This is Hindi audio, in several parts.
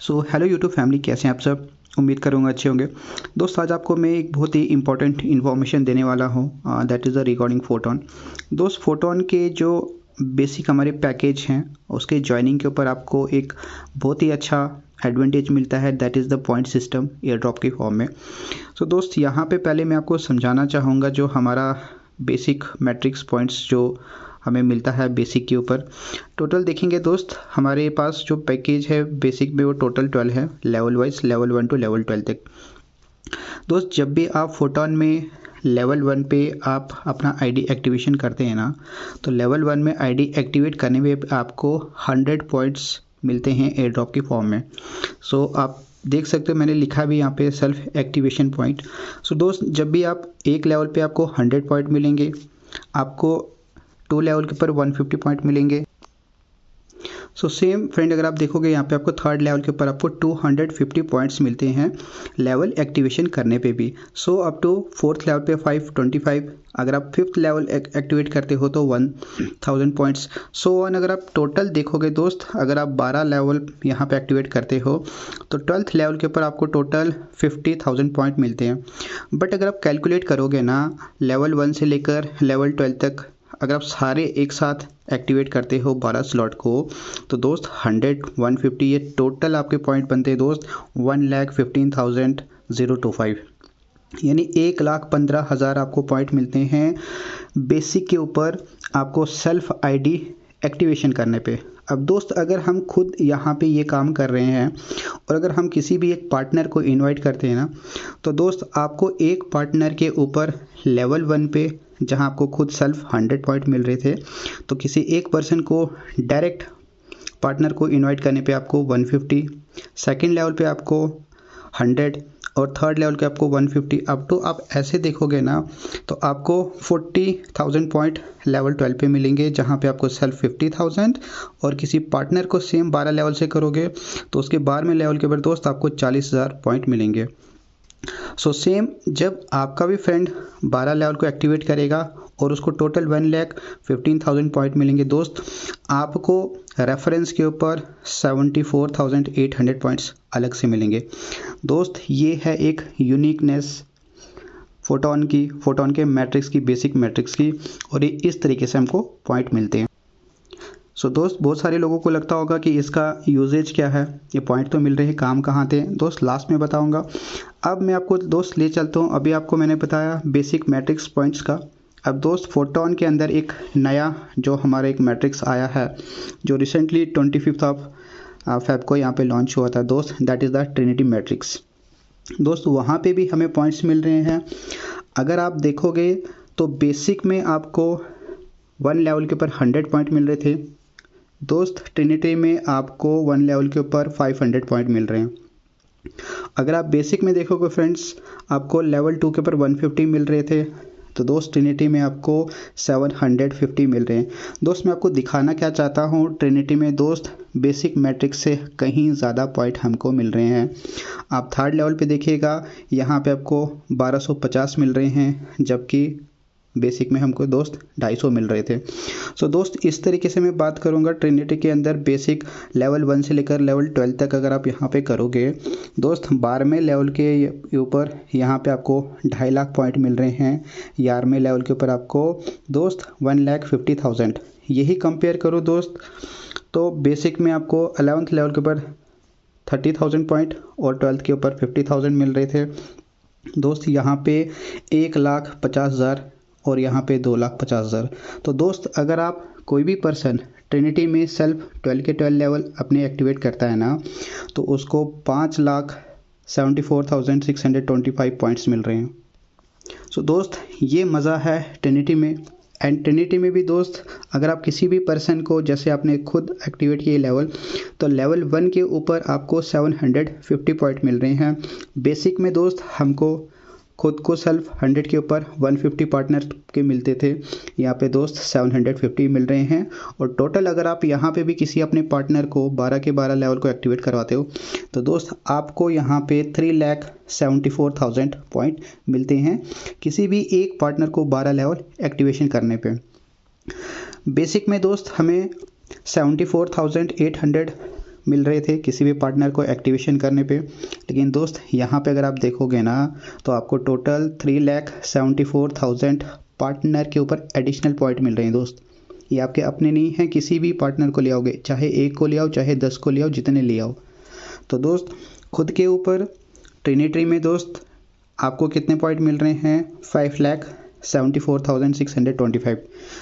सो हेलो यूट्यूब फैमिली, कैसे हैं आप सब। उम्मीद करूँगा अच्छे होंगे। दोस्त आज आपको मैं एक बहुत ही इंपॉर्टेंट इन्फॉर्मेशन देने वाला हूँ, that is the regarding photon. दोस्त फोटोन के जो बेसिक हमारे पैकेज हैं उसके ज्वाइनिंग के ऊपर आपको एक बहुत ही अच्छा एडवांटेज मिलता है, that is the point system air drop के फॉर्म में। सो दोस्त यहाँ पे पहले मैं आपको समझाना चाहूँगा जो हमारा बेसिक मैट्रिक्स पॉइंट्स जो हमें मिलता है बेसिक के ऊपर। टोटल देखेंगे दोस्त, हमारे पास जो पैकेज है बेसिक में वो टोटल 12 है, level wise level 1 to level 12 तक। दोस्त जब भी आप फोटोन में लेवल 1 पे आप अपना आईडी एक्टिवेशन करते हैं ना, तो लेवल 1 में आईडी एक्टिवेट करने में आपको 100 पॉइंट्स मिलते हैं एयर ड्रॉप की फॉर्म में। सो आप देख सकते हो मैंने लिखा भी यहाँ पे सेल्फ एक्टिवेशन पॉइंट। सो दोस्त जब भी आप एक लेवल पे आपको 100 पॉइंट मिलेंगे, आपको 2 लेवल के ऊपर 150 पॉइंट मिलेंगे। सो सेम फ्रेंड अगर आप देखोगे यहाँ पे आपको 3rd लेवल के ऊपर आपको 250 पॉइंट्स मिलते हैं लेवल एक्टिवेशन करने पे भी। So up to 4th level पे 525, अगर आप 5th लेवल एक्टिवेट करते हो तो 1000 पॉइंट्स। सो वन अगर आप टोटल देखोगे दोस्त, अगर आप 12 लेवल यहाँ पे एक्टिवेट करते हो तो 12th लेवल के ऊपर आपको टोटल 50,000 पॉइंट मिलते हैं। बट अगर आप कैलकुलेट करोगे ना लेवल 1 से लेकर लेवल 12 तक, अगर आप सारे एक साथ एक्टिवेट करते हो 12 स्लॉट को, तो दोस्त 100 150 ये टोटल आपके पॉइंट बनते हैं दोस्त 1,15,025, यानी 1,15,000 आपको पॉइंट मिलते हैं बेसिक के ऊपर आपको सेल्फ आईडी एक्टिवेशन करने पे। अब दोस्त अगर हम खुद यहाँ पे ये काम कर रहे हैं और अगर हम किसी भी एक पार्टनर को इनवाइट करते हैं ना, तो दोस्त आपको एक पार्टनर के ऊपर लेवल 1 पे जहाँ आपको खुद सेल्फ 100 पॉइंट मिल रहे थे, तो किसी एक पर्सन को डायरेक्ट पार्टनर को इनवाइट करने पे आपको 150, सेकंड लेवल पे आपको 100 और 3rd लेवल पे आपको 150। अब तो आप ऐसे देखोगे ना तो आपको 40,000 पॉइंट लेवल 12 पे मिलेंगे, जहाँ पे आपको सेल्फ 50,000 और किसी पार्टनर को सेम 12 लेवल से करोगे तो उसके 12वें लेवल के ऊपर दोस्त आपको 40,000 पॉइंट मिलेंगे। सो सेम जब आपका भी फ्रेंड 12 लेवल को एक्टिवेट करेगा और उसको टोटल 1,15,000 पॉइंट मिलेंगे दोस्त, आपको रेफरेंस के ऊपर 74,800 पॉइंट्स अलग से मिलेंगे। दोस्त ये है एक यूनिकनेस फोटोन के मैट्रिक्स की, बेसिक मैट्रिक्स की, और ये इस तरीके से हमको पॉइंट मिलते हैं। सो दोस्त बहुत सारे लोगों को लगता होगा कि इसका यूजेज क्या है, ये पॉइंट तो मिल रहे हैं, काम कहाँ थे। दोस्त लास्ट में बताऊंगा। अब मैं आपको दोस्त ले चलता हूँ, अभी आपको मैंने बताया बेसिक मैट्रिक्स पॉइंट्स का। अब दोस्त फोटोन के अंदर एक नया जो हमारा एक मैट्रिक्स आया है जो रिसेंटली 25 फेब को यहाँ पे लॉन्च हुआ था दोस्त, that is the Trinity matrix. दोस्त वहाँ पे भी हमें पॉइंट्स मिल रहे हैं। अगर आप देखोगे तो बेसिक में आपको 1 लेवल के ऊपर 100 पॉइंट मिल रहे थे दोस्त, ट्रिनिटी में आपको 1 लेवल के ऊपर 500 पॉइंट मिल रहे हैं। अगर आप बेसिक में देखोगे फ्रेंड्स, आपको लेवल 2 के ऊपर 150 मिल रहे थे, तो दोस्त ट्रिनिटी में आपको 750 मिल रहे हैं। दोस्त मैं आपको दिखाना क्या चाहता हूँ, ट्रिनिटी में दोस्त बेसिक मैट्रिक्स से कहीं ज़्यादा पॉइंट हमको मिल रहे हैं। आप 3rd लेवल पे देखिएगा, यहाँ पे आपको 1250 मिल रहे हैं, जबकि बेसिक में हमको दोस्त 250 मिल रहे थे। सो दोस्त इस तरीके से मैं बात करूंगा ट्रिनिटी के अंदर बेसिक लेवल 1 से लेकर लेवल 12 तक अगर आप यहाँ पे करोगे दोस्त, 12वें लेवल के ऊपर यहाँ पे आपको 2.5 लाख पॉइंट मिल रहे हैं, 11वें लेवल के ऊपर आपको दोस्त 1,50,000। यही कंपेयर करो दोस्त तो बेसिक में आपको 11th लेवल के ऊपर 30,000 पॉइंट और 12th के ऊपर 50,000 मिल रहे थे दोस्त। यहाँ पे 1,50,000 और यहाँ पे 2,50,000। तो दोस्त अगर आप कोई भी पर्सन ट्रिनिटी में सेल्फ 12 के 12 लेवल अपने एक्टिवेट करता है ना, तो उसको 5,74,625 पॉइंट्स मिल रहे हैं। सो दोस्त ये मज़ा है ट्रिनिटी में। एंड ट्रिनिटी में भी दोस्त अगर आप किसी भी पर्सन को, जैसे आपने खुद एक्टिवेट किए लेवल, तो लेवल 1 के ऊपर आपको 750 पॉइंट मिल रहे हैं। बेसिक में दोस्त हमको खुद को सेल्फ 100 के ऊपर 150 पार्टनर के मिलते थे, यहाँ पे दोस्त 750 मिल रहे हैं। और टोटल अगर आप यहाँ पे भी किसी अपने पार्टनर को 12 के 12 लेवल को एक्टिवेट करवाते हो, तो दोस्त आपको यहाँ पे 3,74,000 पॉइंट मिलते हैं किसी भी एक पार्टनर को 12 लेवल एक्टिवेशन करने पे। बेसिक में दोस्त हमें 74,800 मिल रहे थे किसी भी पार्टनर को एक्टिवेशन करने पे, लेकिन दोस्त यहाँ पे अगर आप देखोगे ना तो आपको टोटल 3,74,000 पार्टनर के ऊपर एडिशनल पॉइंट मिल रहे हैं दोस्त। ये आपके अपने नहीं हैं, किसी भी पार्टनर को ले आओगे, चाहे एक को ले आओ चाहे 10 को ले आओ, जितने ले आओ। तो दोस्त खुद के ऊपर ट्रिनिटी में दोस्त आपको कितने पॉइंट मिल रहे हैं? 5,74,625।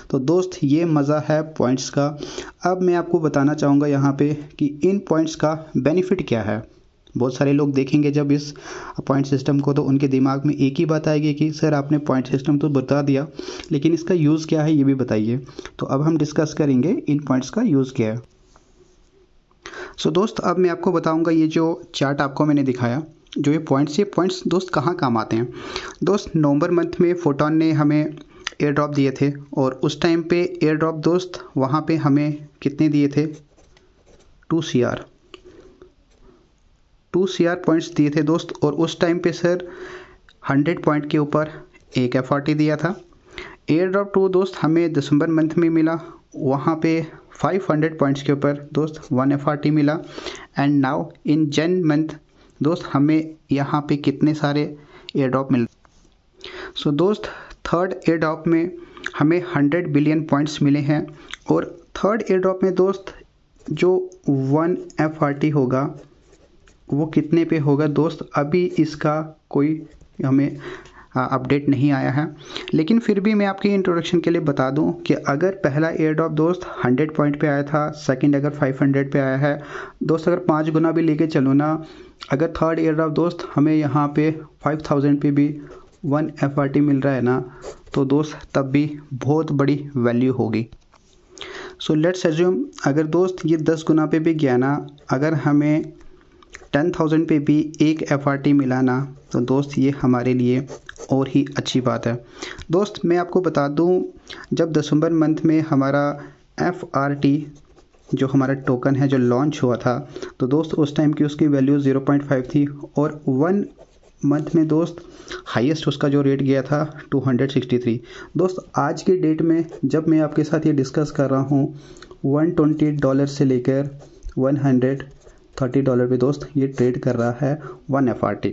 तो दोस्त ये मज़ा है पॉइंट्स का। अब मैं आपको बताना चाहूँगा यहाँ पे कि इन पॉइंट्स का बेनिफिट क्या है। बहुत सारे लोग देखेंगे जब इस पॉइंट सिस्टम को तो उनके दिमाग में एक ही बात आएगी कि सर आपने पॉइंट सिस्टम तो बता दिया, लेकिन इसका यूज़ क्या है ये भी बताइए। तो अब हम डिस्कस करेंगे इन पॉइंट्स का यूज़ क्या है। सो दोस्त अब मैं आपको बताऊंगा, ये जो चार्ट आपको मैंने दिखाया, जो ये पॉइंट्स दोस्त कहाँ काम आते हैं। दोस्त नवंबर मंथ में फोटोन ने हमें एयर ड्रॉप दिए थे और उस टाइम पे एयर ड्रॉप दोस्त वहाँ पे हमें कितने दिए थे? 2 CR पॉइंट्स दिए थे दोस्त। और उस टाइम पे सर 100 पॉइंट के ऊपर एक FRT दिया था। एयर ड्रॉप 2 दोस्त हमें दिसंबर मंथ में मिला, वहाँ पे 500 पॉइंट्स के ऊपर दोस्त 1 FRT मिला। एंड नाउ इन जन मंथ दोस्त हमें यहाँ पे कितने सारे एयर ड्रॉप मिल। सो दोस्त थर्ड एयर ड्रॉप में हमें 100 बिलियन पॉइंट्स मिले हैं। और थर्ड एयर ड्रॉप में दोस्त जो 1 FRT होगा वो कितने पे होगा दोस्त? अभी इसका कोई हमें अपडेट नहीं आया है, लेकिन फिर भी मैं आपकी इंट्रोडक्शन के लिए बता दूं कि अगर पहला एयर ड्रॉप दोस्त 100 पॉइंट पे आया था, सेकंड अगर 500 पे आया है दोस्त, अगर 5 गुना भी लेके चलो ना, अगर थर्ड एयर ड्रॉप दोस्त हमें यहाँ पे 5000 पे भी 1 FRT मिल रहा है ना, तो दोस्त तब भी बहुत बड़ी वैल्यू होगी। सो लेट्स एज्यूम अगर दोस्त ये 10 गुना पे भी गया ना, अगर हमें 10,000 पे भी एक FRT मिला ना, तो दोस्त ये हमारे लिए और ही अच्छी बात है। दोस्त मैं आपको बता दूं, जब दिसंबर मंथ में हमारा FRT जो हमारा टोकन है जो लॉन्च हुआ था, तो दोस्त उस टाइम की उसकी वैल्यू 0.5 थी और 1 मंथ में दोस्त हाईएस्ट उसका जो रेट गया था 263। दोस्त आज के डेट में जब मैं आपके साथ ये डिस्कस कर रहा हूँ, $120 से लेकर $130 पे दोस्त ये ट्रेड कर रहा है 1 FRT।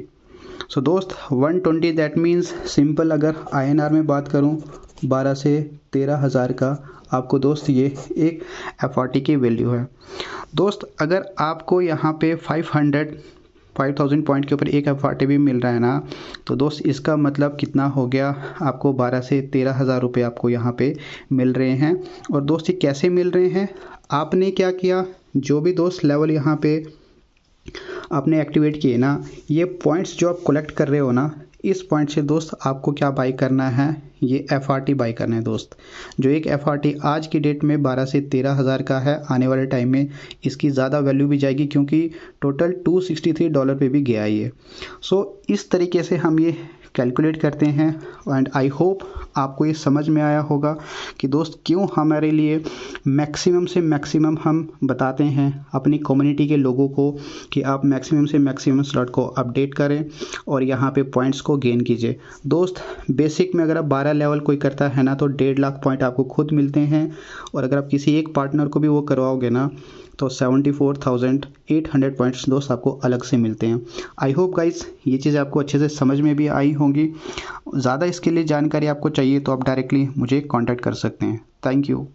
सो दोस्त 120 दैट मीन्स सिंपल अगर INR में बात करूं 12 से 13 हज़ार का आपको दोस्त ये एक FRT की वैल्यू है। दोस्त अगर आपको यहाँ पे 5,000 पॉइंट के ऊपर एक FRT भी मिल रहा है ना, तो दोस्त इसका मतलब कितना हो गया? आपको 12 से 13 हज़ार रुपये आपको यहाँ पे मिल रहे हैं। और दोस्त ये कैसे मिल रहे हैं? आपने क्या किया, जो भी दोस्त लेवल यहाँ पे आपने एक्टिवेट किए ना, ये पॉइंट्स जो आप कलेक्ट कर रहे हो ना, इस पॉइंट से दोस्त आपको क्या बाई करना है? ये FRT बाई करना है दोस्त। जो एक FRT आज की डेट में 12 से 13 हज़ार का है, आने वाले टाइम में इसकी ज़्यादा वैल्यू भी जाएगी क्योंकि टोटल $263 पे भी गया है ये। सो इस तरीके से हम ये कैलकुलेट करते हैं। एंड आई होप आपको ये समझ में आया होगा कि दोस्त क्यों हमारे लिए मैक्सिमम से मैक्सिमम हम बताते हैं अपनी कम्युनिटी के लोगों को कि आप मैक्सिमम से मैक्सिमम स्लॉट को अपडेट करें और यहाँ पे पॉइंट्स को गेन कीजिए। दोस्त बेसिक में अगर आप 12 लेवल कोई करता है ना, तो 1.5 लाख पॉइंट आपको खुद मिलते हैं। और अगर आप किसी एक पार्टनर को भी वो करवाओगे ना, तो 74,800 पॉइंट्स दोस्त आपको अलग से मिलते हैं। आई होप गाइस ये चीज़ें आपको अच्छे से समझ में भी आई होंगी। ज़्यादा इसके लिए जानकारी आपको चाहिए तो आप डायरेक्टली मुझे कांटेक्ट कर सकते हैं। Thank you.